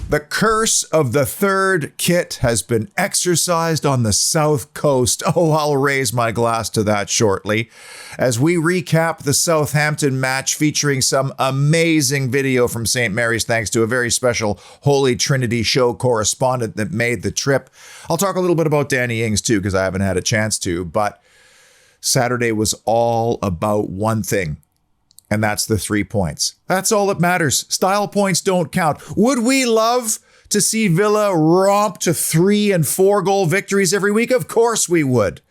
The curse of the third kit has been exercised on the South Coast. Oh, I'll raise my glass to that shortly as we recap the Southampton match featuring some amazing video from St. Mary's thanks to a very special Holy Trinity show correspondent that made the trip. I'll talk a little bit about Danny Ings too because I haven't had a chance to, but Saturday was all about one thing. And that's the 3 points. That's all that matters. Style points don't count. Would we love to see Villa romp to 3 and 4 goal victories every week? Of course we would.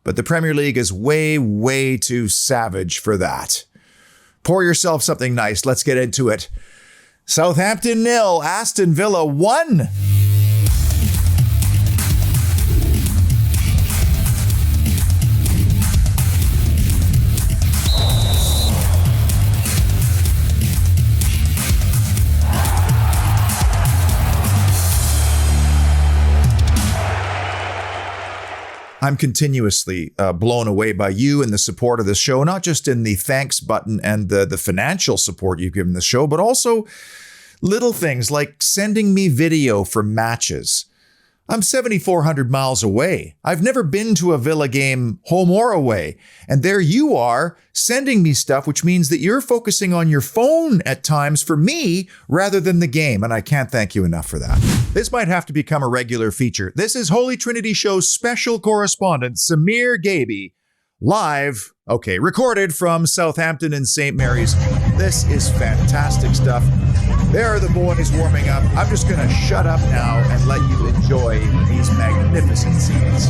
But the Premier League is way, way too savage for that. Pour yourself something nice. Let's get into it. Southampton 0, Aston Villa 1. I'm continuously blown away by you and the support of the show, not just in the thanks button and the financial support you've given the show, but also little things like sending me video from matches. I'm 7,400 miles away. I've never been to a Villa game, home or away. And there you are sending me stuff, which means that you're focusing on your phone at times for me rather than the game. And I can't thank you enough for that. This might have to become a regular feature. This is Holy Trinity Show's special correspondent, Samir Gaibee, live, recorded from Southampton and St. Mary's. This is fantastic stuff. There are the boys warming up. I'm just going to shut up now and let you enjoy these magnificent scenes.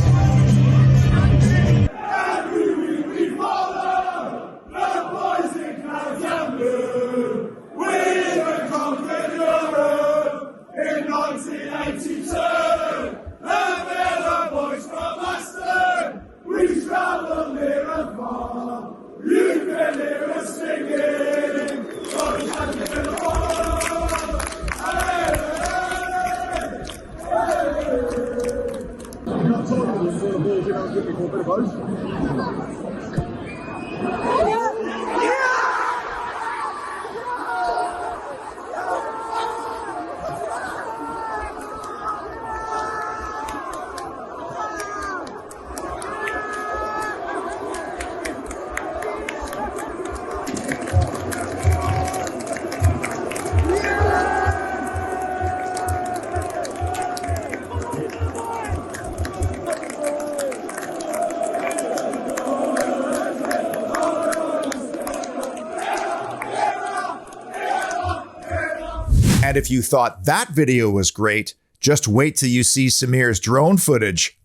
And if you thought that video was great, just wait till you see Samir's drone footage.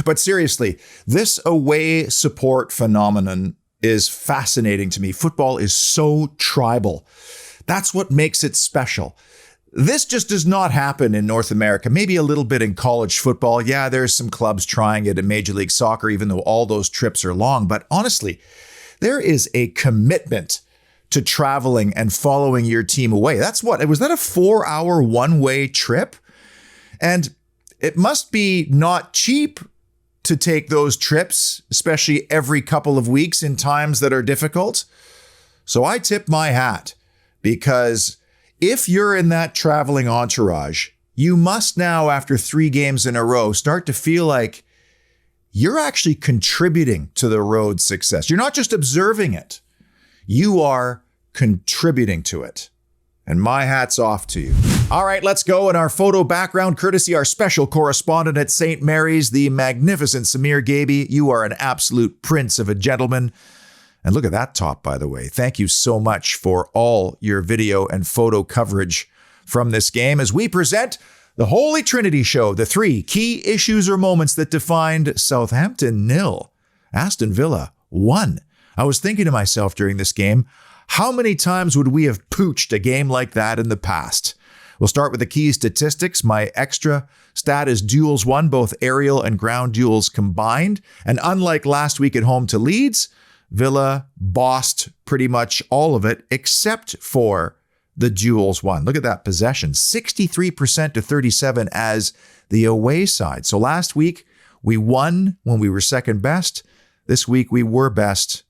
But seriously, this away support phenomenon is fascinating to me. Football is so tribal. That's what makes it special. This just does not happen in North America, maybe a little bit in college football. Yeah, there's some clubs trying it in Major League Soccer, even though all those trips are long. But honestly, there is a commitment to traveling and following your team away. Was that a 4-hour one-way trip? And it must be not cheap to take those trips, especially every couple of weeks in times that are difficult. So I tip my hat because if you're in that traveling entourage, you must now, after 3 games in a row, start to feel like you're actually contributing to the road success. You're not just observing it. You are contributing to it. And my hat's off to you. All right, let's go. In our photo background, courtesy our special correspondent at St. Mary's, the magnificent Samir Gaibee. You are an absolute prince of a gentleman. And look at that top, by the way. Thank you so much for all your video and photo coverage from this game as we present the Holy Trinity Show, the 3 key issues or moments that defined Southampton 0, Aston Villa 1. I was thinking to myself during this game, how many times would we have pooched a game like that in the past? We'll start with the key statistics. My extra stat is duels won, both aerial and ground duels combined. And unlike last week at home to Leeds, Villa bossed pretty much all of it except for the duels won. Look at that possession, 63% to 37 as the away side. So last week we won when we were second best. This week we were best,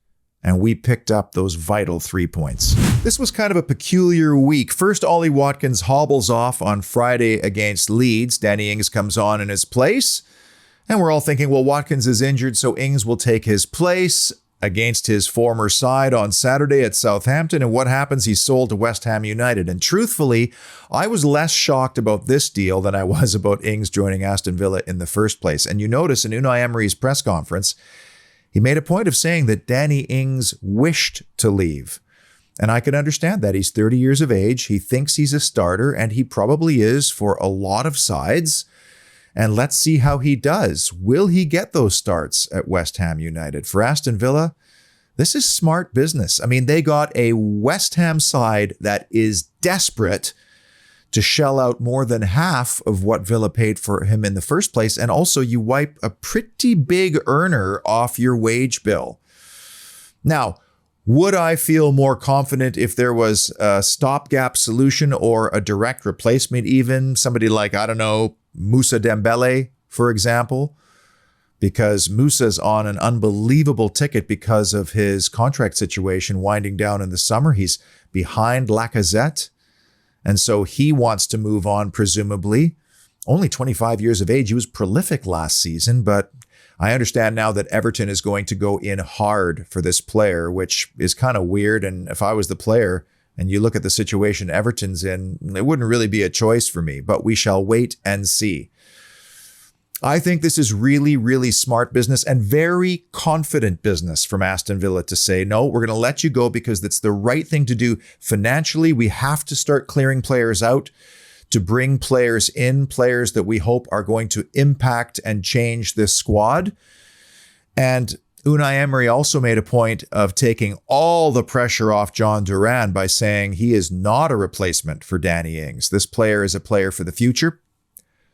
and we picked up those vital 3 points. This was kind of a peculiar week. First, Ollie Watkins hobbles off on Friday against Leeds. Danny Ings comes on in his place. And we're all thinking, well, Watkins is injured, so Ings will take his place against his former side on Saturday at Southampton. And what happens? He's sold to West Ham United. And truthfully, I was less shocked about this deal than I was about Ings joining Aston Villa in the first place. And you notice in Unai Emery's press conference, he made a point of saying that Danny Ings wished to leave. And I can understand that. He's 30 years of age. He thinks he's a starter, and he probably is for a lot of sides. And let's see how he does. Will he get those starts at West Ham United? For Aston Villa, this is smart business. I mean, they got a West Ham side that is desperate to shell out more than half of what Villa paid for him in the first place. And also, you wipe a pretty big earner off your wage bill. Now, would I feel more confident if there was a stopgap solution or a direct replacement even? Somebody like, I don't know, Moussa Dembele, for example, because Moussa's on an unbelievable ticket because of his contract situation winding down in the summer. He's behind Lacazette, and so he wants to move on, presumably. Only 25 years of age. He was prolific last season, but I understand now that Everton is going to go in hard for this player, which is kind of weird. And if I was the player and you look at the situation Everton's in, it wouldn't really be a choice for me, but we shall wait and see. I think this is really, really smart business and very confident business from Aston Villa to say, no, we're going to let you go because that's the right thing to do financially. We have to start clearing players out to bring players in, players that we hope are going to impact and change this squad. And Unai Emery also made a point of taking all the pressure off John Duran by saying he is not a replacement for Danny Ings. This player is a player for the future,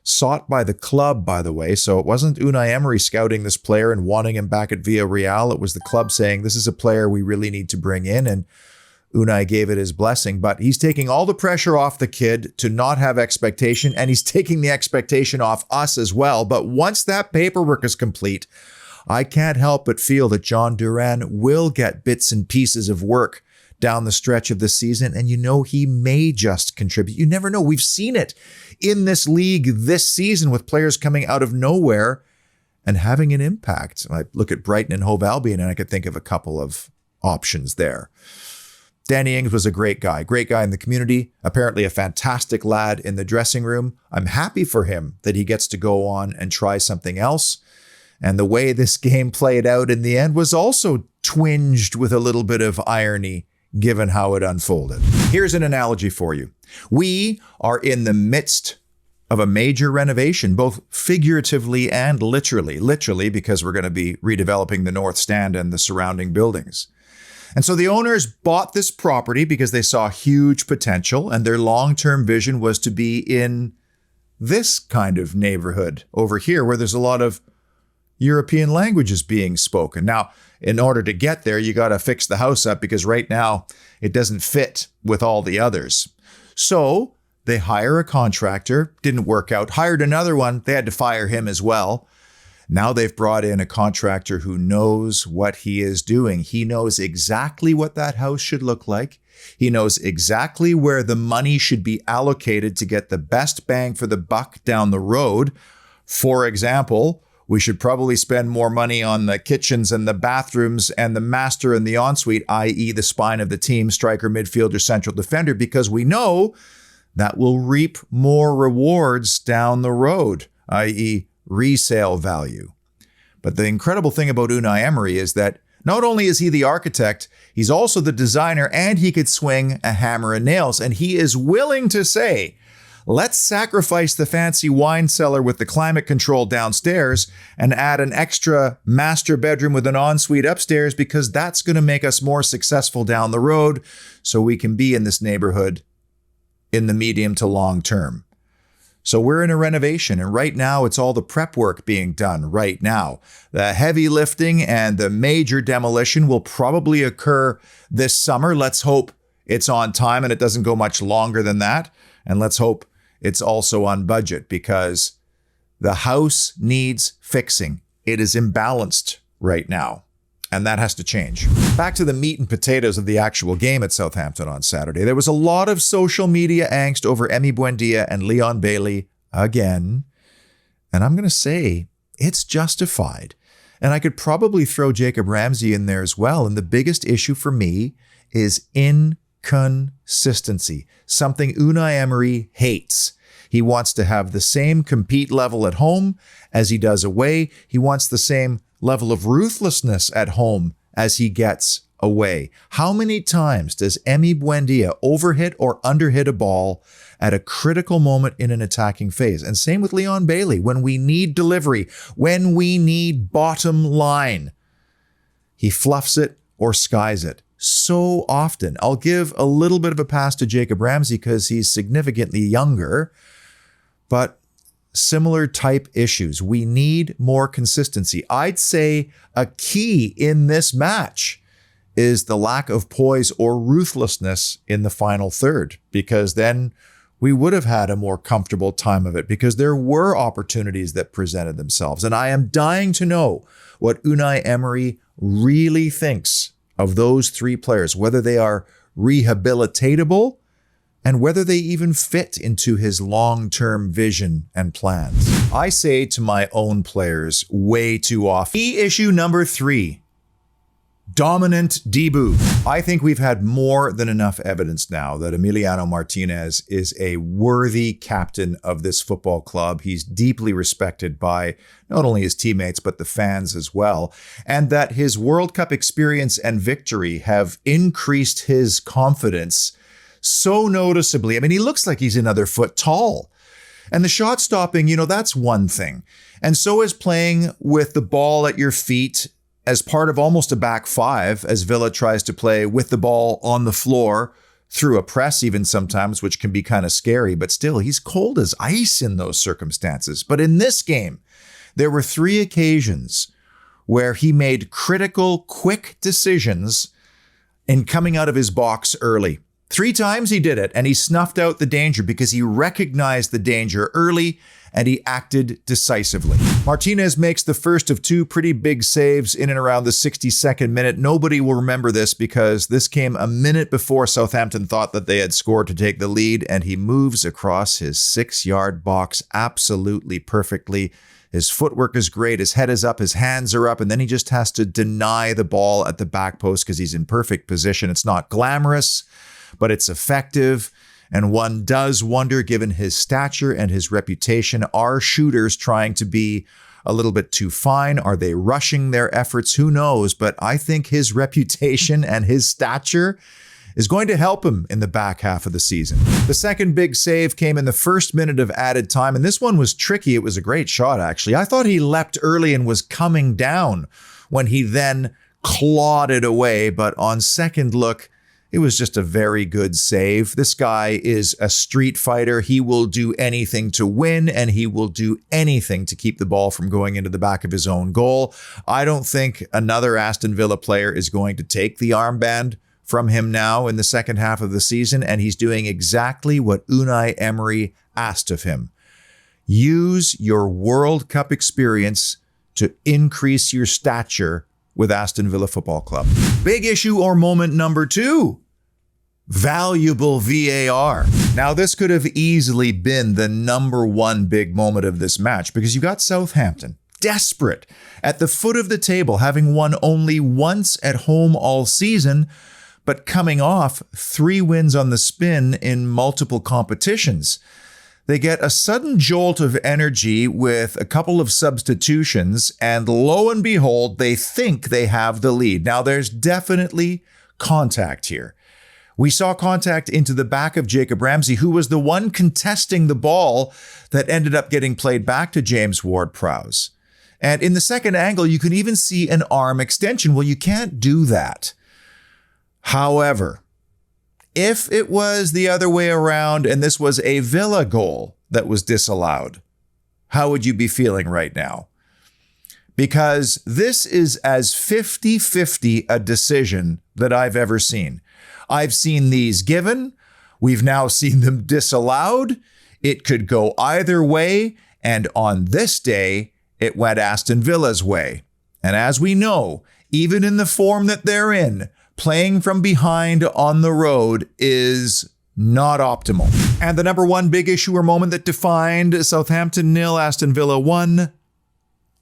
sought by the club, by the way. So it wasn't Unai Emery scouting this player and wanting him back at Villarreal. It was the club saying, this is a player we really need to bring in. And Unai gave it his blessing, but he's taking all the pressure off the kid to not have expectation, and he's taking the expectation off us as well. But once that paperwork is complete, I can't help but feel that John Duran will get bits and pieces of work down the stretch of the season, and he may just contribute. You never know. We've seen it in this league this season with players coming out of nowhere and having an impact. I look at Brighton and Hove Albion, and I could think of a couple of options there. Danny Ings was a great guy in the community, apparently a fantastic lad in the dressing room. I'm happy for him that he gets to go on and try something else. And the way this game played out in the end was also twinged with a little bit of irony, given how it unfolded. Here's an analogy for you. We are in the midst of a major renovation, both figuratively and literally. Literally, because we're going to be redeveloping the North Stand and the surrounding buildings. And so the owners bought this property because they saw huge potential, and their long-term vision was to be in this kind of neighborhood over here where there's a lot of European languages being spoken. Now, in order to get there, you got to fix the house up because right now it doesn't fit with all the others. So they hire a contractor, didn't work out, hired another one, they had to fire him as well. Now they've brought in a contractor who knows what he is doing. He knows exactly what that house should look like. He knows exactly where the money should be allocated to get the best bang for the buck down the road. For example, we should probably spend more money on the kitchens and the bathrooms and the master and the ensuite, i.e. the spine of the team, striker, midfielder, central defender, because we know that will reap more rewards down the road, i.e. resale value. But the incredible thing about Unai Emery is that not only is he the architect, he's also the designer, and he could swing a hammer and nails. And he is willing to say, let's sacrifice the fancy wine cellar with the climate control downstairs and add an extra master bedroom with an ensuite upstairs because that's going to make us more successful down the road so we can be in this neighborhood in the medium to long term. So we're in a renovation, and right now it's all the prep work being done right now. The heavy lifting and the major demolition will probably occur this summer. Let's hope it's on time and it doesn't go much longer than that. And let's hope it's also on budget because the house needs fixing. It is imbalanced right now. And that has to change. Back to the meat and potatoes of the actual game at Southampton on Saturday. There was a lot of social media angst over Emi Buendia and Leon Bailey again. And I'm going to say it's justified. And I could probably throw Jacob Ramsey in there as well. And the biggest issue for me is inconsistency, something Unai Emery hates. He wants to have the same compete level at home as he does away. He wants the same level of ruthlessness at home as he gets away. How many times does Emi Buendia overhit or underhit a ball at a critical moment in an attacking phase? And same with Leon Bailey. When we need delivery, when we need bottom line, he fluffs it or skies it so often. I'll give a little bit of a pass to Jacob Ramsey because he's significantly younger, but similar type issues. We need more consistency. I'd say a key in this match is the lack of poise or ruthlessness in the final third, because then we would have had a more comfortable time of it because there were opportunities that presented themselves. And I am dying to know what Unai Emery really thinks of those three players, whether they are rehabilitatable and whether they even fit into his long-term vision and plans. I say to my own players way too often. Key issue number 3, dominant debut. I think we've had more than enough evidence now that Emiliano Martinez is a worthy captain of this football club. He's deeply respected by not only his teammates, but the fans as well. And that his World Cup experience and victory have increased his confidence so noticeably. I mean, he looks like he's another foot tall. And the shot stopping, that's one thing. And so is playing with the ball at your feet as part of almost a back five, as Villa tries to play with the ball on the floor through a press even sometimes, which can be kind of scary. But still, he's cold as ice in those circumstances. But in this game, there were 3 occasions where he made critical, quick decisions in coming out of his box early. 3 times he did it, and he snuffed out the danger because he recognized the danger early and he acted decisively. Martinez makes the first of 2 pretty big saves in and around the 62nd minute. Nobody will remember this because this came a minute before Southampton thought that they had scored to take the lead, and he moves across his 6-yard box absolutely perfectly. His footwork is great, his head is up, his hands are up, and then he just has to deny the ball at the back post because he's in perfect position. It's not glamorous, but it's effective. And one does wonder, given his stature and his reputation, are shooters trying to be a little bit too fine? Are they rushing their efforts? Who knows? But I think his reputation and his stature is going to help him in the back half of the season. The second big save came in the first minute of added time, and this one was tricky. It was a great shot, actually. I thought he leapt early and was coming down when he then clawed it away, but on second look, it was just a very good save. This guy is a street fighter. He will do anything to win, and he will do anything to keep the ball from going into the back of his own goal. I don't think another Aston Villa player is going to take the armband from him now in the second half of the season, and he's doing exactly what Unai Emery asked of him. Use your World Cup experience to increase your stature with Aston Villa Football Club. Big issue or moment number 2, valuable VAR. Now, this could have easily been the number 1 big moment of this match because you got Southampton, desperate, at the foot of the table, having won only once at home all season, but coming off 3 wins on the spin in multiple competitions. They get a sudden jolt of energy with a couple of substitutions, and lo and behold, they think they have the lead. Now, there's definitely contact here. We saw contact into the back of Jacob Ramsey, who was the one contesting the ball that ended up getting played back to James Ward-Prowse. And in the second angle, you can even see an arm extension. Well, you can't do that. However, if it was the other way around and this was a Villa goal that was disallowed, how would you be feeling right now? Because this is as 50-50 a decision that I've ever seen. I've seen these given. We've now seen them disallowed. It could go either way. And on this day, it went Aston Villa's way. And as we know, even in the form that they're in, playing from behind on the road is not optimal. And the number one big issue or moment that defined Southampton 0, Aston Villa 1,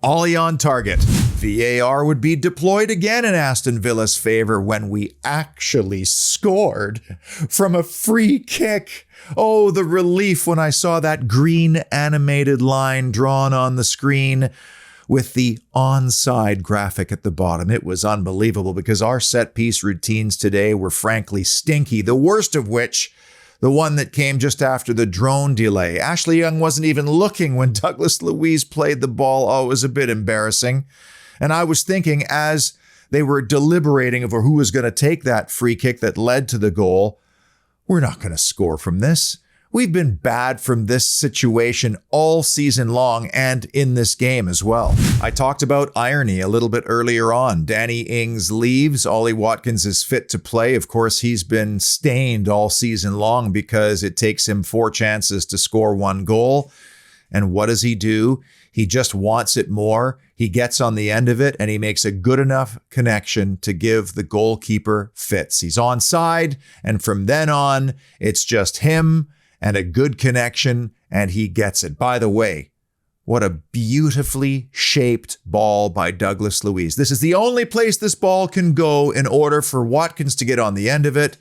Ollie on target. VAR would be deployed again in Aston Villa's favor when we actually scored from a free kick. Oh, the relief when I saw that green animated line drawn on the screen with the onside graphic at the bottom. It was unbelievable because our set piece routines today were frankly stinky, the worst of which, the one that came just after the drone delay. Ashley Young wasn't even looking when Douglas Luiz played the ball. Oh, it was a bit embarrassing. And I was thinking as they were deliberating over who was going to take that free kick that led to the goal, we're not going to score from this. We've been bad from this situation all season long and in this game as well. I talked about irony a little bit earlier on. Danny Ings leaves. Ollie Watkins is fit to play. Of course, he's been stained all season long because it takes him 4 chances to score 1 goal. And what does he do? He just wants it more. He gets on the end of it and he makes a good enough connection to give the goalkeeper fits. He's onside, and from then on, it's just him and a good connection, and he gets it. By the way, what a beautifully shaped ball by Douglas Luiz. This is the only place this ball can go in order for Watkins to get on the end of it.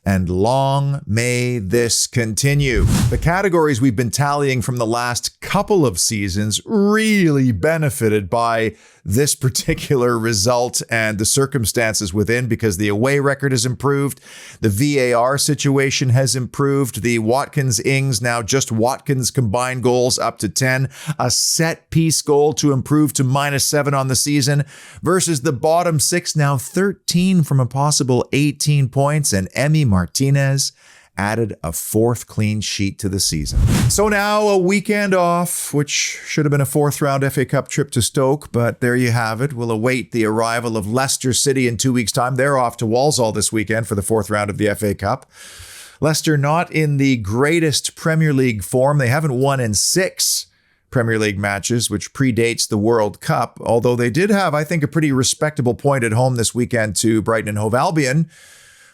And long may this continue. The categories we've been tallying from the last couple of seasons really benefited by this particular result and the circumstances within, because the away record has improved. The VAR situation has improved. The Watkins-Ings, now just Watkins combined goals up to 10. A set piece goal to improve to -7 on the season versus the bottom 6, now 13 from a possible 18 points. And Emiliano Martinez added a 4th clean sheet to the season. So now a weekend off, which should have been a 4th round FA Cup trip to Stoke, but there you have it. We'll await the arrival of Leicester City in 2 weeks' time. They're off to Walsall this weekend for the 4th round of the FA Cup. Leicester not in the greatest Premier League form. They haven't won in 6 Premier League matches, which predates the World Cup, although they did have, I think, a pretty respectable point at home this weekend to Brighton and Hove Albion.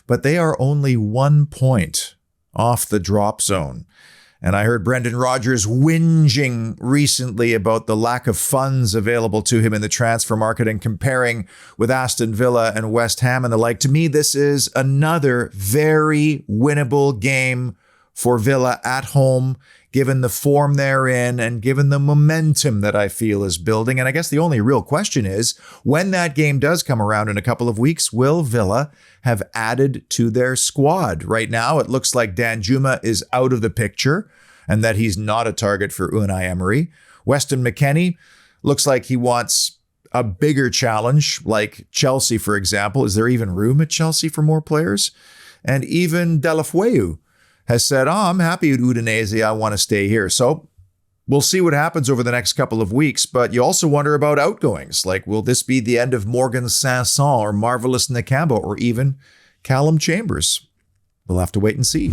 But they are only 1 point off the drop zone. And I heard Brendan Rodgers whinging recently about the lack of funds available to him in the transfer market and comparing with Aston Villa and West Ham and the like. To me, this is another very winnable game for Villa at home, given the form they're in and given the momentum that I feel is building. And I guess the only real question is, when that game does come around in a couple of weeks, will Villa have added to their squad? Right now, it looks like Danjuma is out of the picture and that he's not a target for Unai Emery. Weston McKennie looks like he wants a bigger challenge, like Chelsea, for example. Is there even room at Chelsea for more players? And even Deulofeu has said, I'm happy at Udinese, I want to stay here. So we'll see what happens over the next couple of weeks, but you also wonder about outgoings. Like, will this be the end of Morgan Sanson or Marvelous Nakamba or even Callum Chambers? We'll have to wait and see.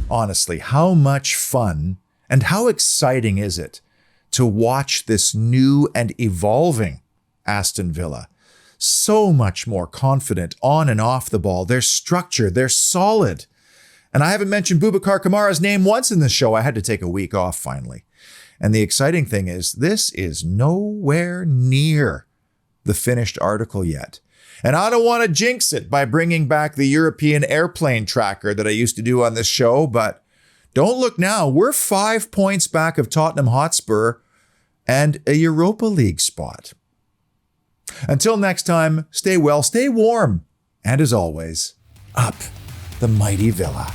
Honestly, how much fun and how exciting is it to watch this new and evolving Aston Villa? So much more confident on and off the ball. They're structured, they're solid. And I haven't mentioned Boubacar Kamara's name once in this show. I had to take a week off finally. And the exciting thing is, this is nowhere near the finished article yet. And I don't want to jinx it by bringing back the European airplane tracker that I used to do on this show, but don't look now. We're 5 points back of Tottenham Hotspur and a Europa League spot. Until next time, stay well, stay warm, and as always, up the mighty Villa.